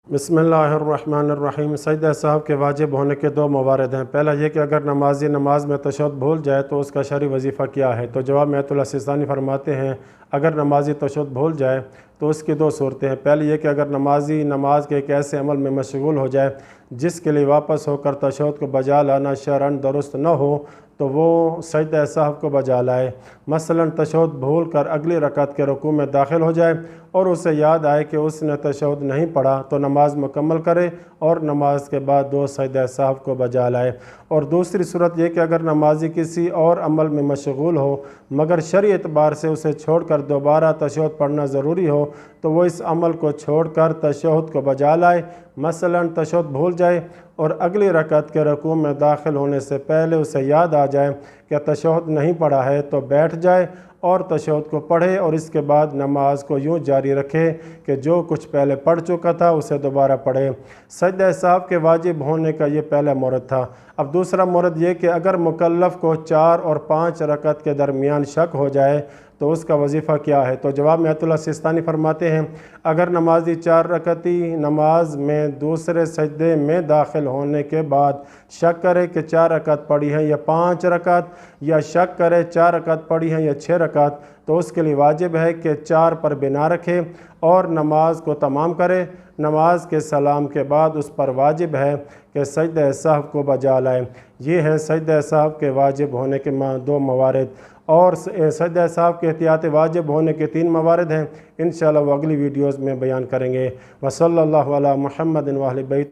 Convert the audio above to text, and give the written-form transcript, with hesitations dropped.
बिस्मिल्लाहिर्रहमानिर्रहीम। सजदہ साहब के वाजिब होने के दो मवारद हैं। पहला ये कि अगर नमाजी नमाज में तशहुद भूल जाए तो उसका शरई वजीफ़ा क्या है। तो जवाब में आयतुल्लाह सिस्तानी फरमाते हैं, अगर नमाजी तशहुद भूल जाए तो उसकी दो सूरतें हैं। पहली ये कि अगर नमाजी नमाज के एक ऐसे अमल में मशगूल हो जाए जिसके लिए वापस होकर तशहुद को बजा लाना शरअन दुरुस्त न हो तो वो सजदह साहब को बजा लाए। मसलन तशहुद भूल कर अगली रकात के रुकू में दाखिल हो जाए और उसे याद आए कि उसने तशहुद नहीं पढ़ा तो नमाज मुकम्मल करे और नमाज के बाद दो सजदह साहब को बजा लाए। और दूसरी सूरत यह कि अगर नमाजी किसी और अमल में मशगूल हो मगर शरई एतबार से उसे छोड़कर दोबारा तशहुद पढ़ना ज़रूरी हो तो वो इस अमल को छोड़कर तशहुद को बजा लाए। मसलन तशहुद भूल जाए और अगली रकात के रुकू में दाखिल होने से पहले उसे याद आ जाए कि तशहुद नहीं पढ़ा है तो बैठ जाए और तशहुद को पढ़े और इसके बाद नमाज को यूँ जारी रखे कि जो कुछ पहले पढ़ चुका था उसे दोबारा पढ़े। सजदह साहब के वाजिब होने का ये पहला मोरद था। अब दूसरा मोरद ये कि अगर मुकल्लफ़ को 4 और 5 रकात के दरमियान शक हो जाए तो उसका वजीफ़ा क्या है। तो जवाब में आयतुल्लाह सिस्तानी फरमाते हैं, अगर नमाजी 4 रकाती नमाज में दूसरे सजदे में दाखिल होने के बाद शक करे कि 4 रकात पढ़ी है या 5 रकात, या शक करे 4 रकात पढ़ी है या 6 रकात, तो उसके लिए वाजिब है कि 4 पर बिना रखे और नमाज को तमाम करे। नमाज के सलाम के बाद उस पर वाजिब है कि सजदह साहब को बजा लाए। ये हैं सजदह साहब के वाजिब होने के दो मवारद। और सजदह साहब के एहतियात वाजिब होने के 3 मवारद हैं। इंशाअल्लाह वो अगली वीडियोज़ में बयान करेंगे। वसल्लल्लाहु अला मुहम्मद व अहले बैत।